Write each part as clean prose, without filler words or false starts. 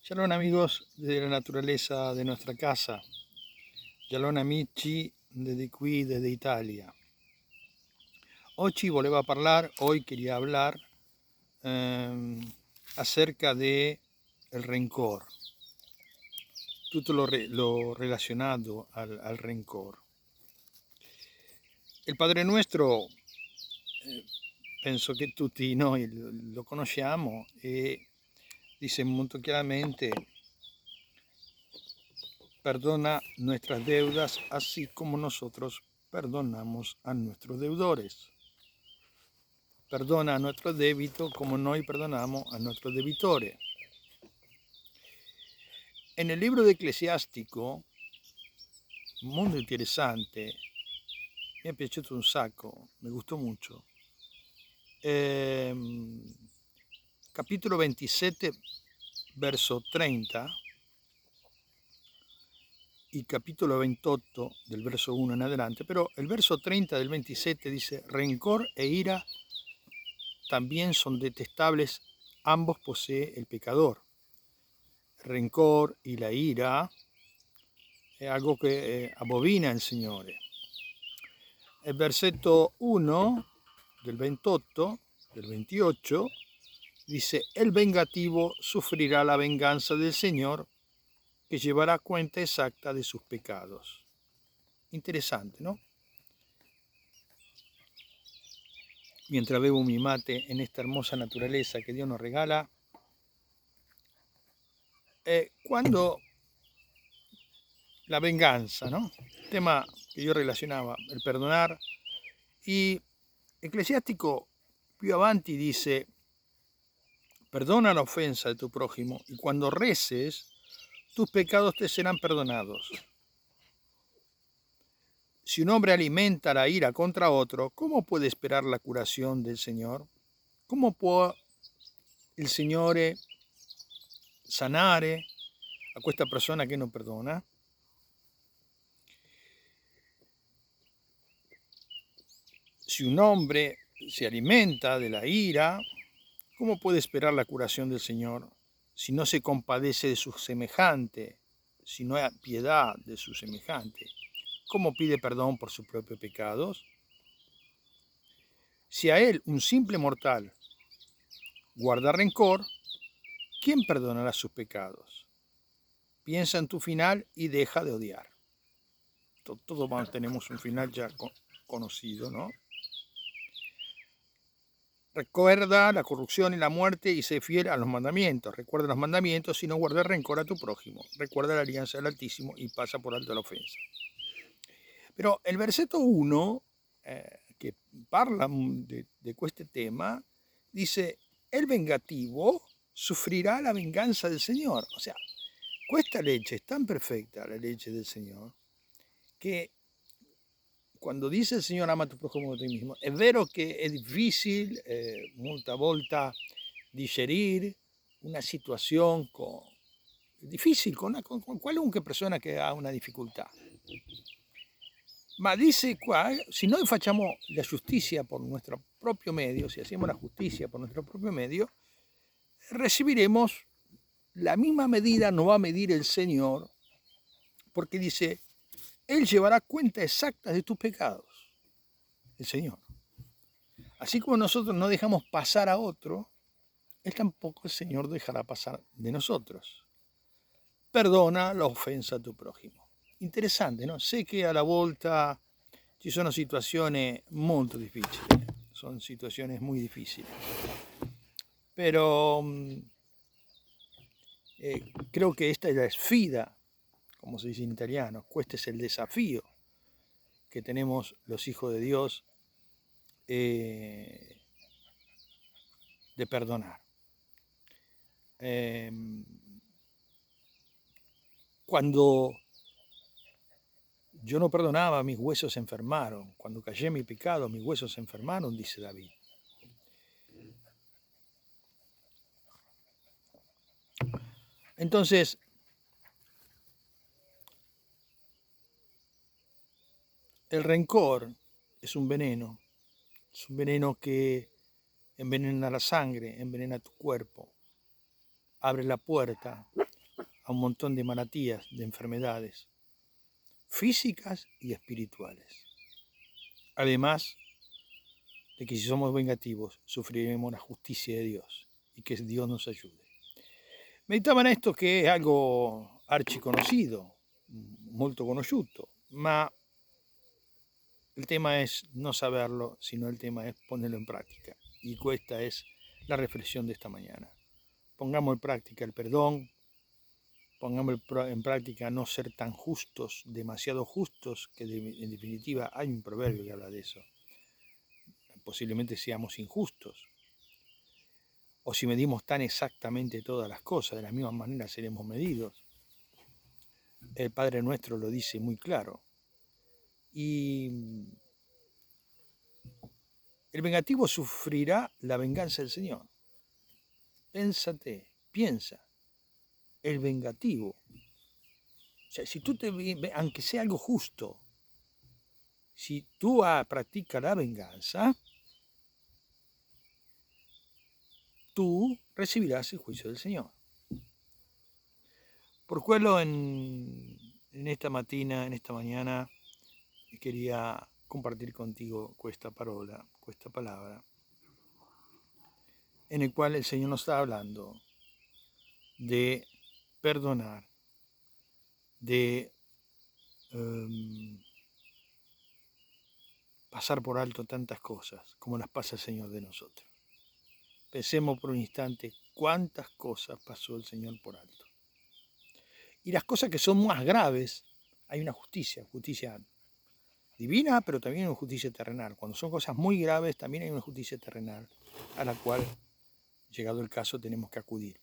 Shalom amigos de la naturaleza de nuestra casa, Shalom amici desde qui, desde Italia. Hoy quería hablar acerca de el rencor, todo lo relacionado al rencor. Il Padre Nuestro, penso che tutti noi lo conosciamo e dice molto chiaramente: perdona nuestras deudas así como nosotros perdonamos a nuestros deudores. Perdona nuestro débito como noi perdonamos a nuestros debitores. En el libro de Eclesiástico, molto interessante, mi è piaciuto un sacco, mi gustó mucho. Capítulo 27, verso 30 y capítulo 28 del verso 1 en adelante, pero el verso 30 del 27 dice: rencor e ira también son detestables, ambos posee el pecador. Rencor y la ira è algo che abobina il Signore. Il versetto 1 del 28, del 28, dice: el vengativo sufrirá la venganza del Señor, que llevará cuenta exacta de sus pecados. Interesante, ¿no? Mientras bebo mi mate en esta hermosa naturaleza que Dios nos regala, cuando la venganza, ¿no? Tema que yo relacionaba, el perdonar. Y Eclesiástico più avanti dice: perdona la ofensa de tu prójimo y cuando reces, tus pecados te serán perdonados. Si un hombre alimenta la ira contra otro, ¿cómo puede esperar la curación del Señor? ¿Cómo puede el Signore sanare a questa persona che non perdona? Si un hombre se alimenta de la ira, ¿cómo puede esperar la curación del Señor si no se compadece de su semejante, si no hay piedad de su semejante? ¿Cómo pide perdón por sus propios pecados? Si a él, un simple mortal, guarda rencor, ¿quién perdonará sus pecados? Piensa en tu final y deja de odiar. Todos tenemos un final ya conocido, ¿no? Recuerda la corrupción y la muerte y sé fiel a los mandamientos. Recuerda los mandamientos y no guardes rencor a tu prójimo. Recuerda la alianza del Altísimo y pasa por alto la ofensa. Pero el versetto 1, che parla di questo tema, dice: el vengativo sufrirá la venganza del Señor. O sea, questa legge è tan perfetta, la legge del Señor, che quando dice il Signore ama tu prójimo come te mismo, è vero che è difficile molta volta digerir una situazione difficile con qualunque persona che ha una difficoltà. Ma dice qua, si noi facciamo la giustizia por nuestro propio medio, si hacemos la justicia por nuestro propio medio, recibiremos la misma medida, nos va a medir el Señor, porque dice: Él llevará cuenta exacta de tus pecados, el Señor. Así como nosotros no dejamos pasar a otro, Él tampoco, el Señor, dejará pasar de nosotros. Perdona la ofensa a tu prójimo. Interessante, no? Sé che alla volta ci sono situazioni molto difficili, sono situazioni molto difficili, però creo que esta es la sfida, como se dice en italiano, este es el desafío que tenemos los hijos de Dios de perdonar. Cuando yo no perdonaba, mis huesos se enfermaron. Cuando cayé en mi pecado, mis huesos se enfermaron, dice David. Entonces, el rencor es un veneno que envenena la sangre, envenena tu cuerpo, abre la puerta a un montón de maratías, de enfermedades físicas y espirituales. Además de que si somos vengativos, sufriremos la justicia de Dios y que Dios nos ayude. Meditaba en esto che è algo archiconocido, molto conosciuto, ma il tema è non saberlo, sino il tema è ponerlo in pratica. Y questa es la reflexión de esta mañana. Pongamos en práctica el perdón, pongamos en práctica no ser tan justos, demasiado justos, que en definitiva hay un proverbio que habla de eso. Posiblemente seamos injustos. O si medimos tan exactamente todas las cosas, de la misma manera seremos medidos. El Padre Nuestro lo dice muy claro. Y el vengativo sufrirá la venganza del Señor. Piensa, el vengativo. O sea, si tú aunque sea algo justo, si tú practicas la venganza, tú recibirás el juicio del Señor. Por quello en esta mañana, quería compartir contigo esta palabra, en el cual el Señor nos está hablando de perdonar, de pasar por alto tantas cosas como las pasa el Señor de nosotros. Pensemos por un instante cuántas cosas pasó el Señor por alto. Y las cosas que son más graves, hay una justicia divina, pero también una justicia terrenal. Cuando son cosas muy graves, también hay una justicia terrenal a la cual, llegado el caso, tenemos que acudir.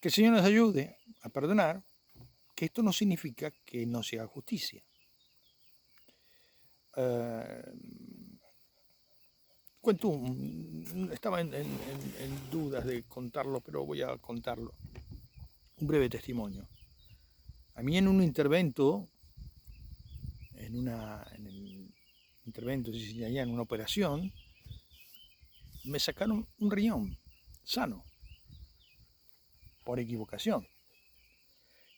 Que el Señor nos ayude a perdonar, que esto no significa que no se haga justicia. Estaba en dudas de contarlo, pero voy a contarlo. Un breve testimonio. A mí en un intervento, en una operación, me sacaron un riñón sano, por equivocación.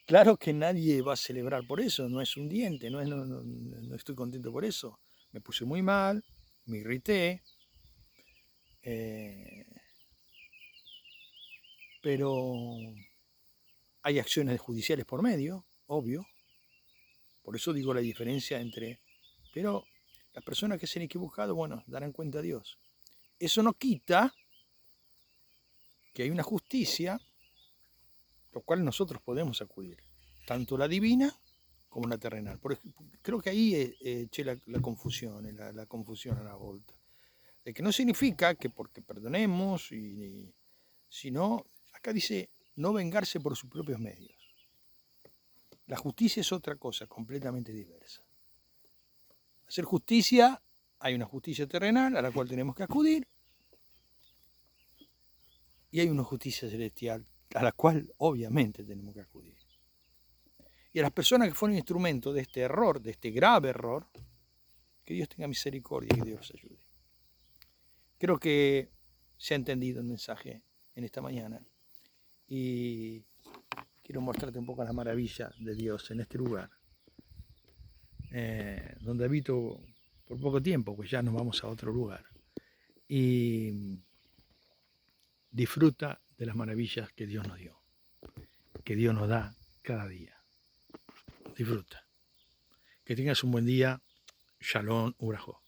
Claro que nadie va a celebrar por eso, no es un diente, no estoy contento por eso. Me puse muy mal, me irrité, pero hay acciones judiciales por medio, obvio. Por eso digo la diferencia entre... Pero las personas que se han equivocado, bueno, darán cuenta a Dios. Eso no quita que hay una justicia, lo cual nosotros podemos acudir, tanto la divina como la terrenal. Creo que ahí eché la confusión, la confusión a la vuelta. De que no significa que porque perdonemos, sino, acá dice, no vengarse por sus propios medios. La justicia es otra cosa completamente diversa. Hacer justicia, hay una justicia terrenal a la cual tenemos que acudir, y hay una justicia celestial a la cual obviamente tenemos que acudir. Y a las personas que fueron instrumentos de este error, de este grave error, que Dios tenga misericordia y que Dios los ayude. Creo que se ha entendido el mensaje en esta mañana y quiero mostrarte un poco la maravilla de Dios en este lugar, donde habito por poco tiempo, pues ya nos vamos a otro lugar. Y disfruta de las maravillas que Dios nos dio, que Dios nos da cada día. Disfruta. Que tengas un buen día. Shalom Urajo.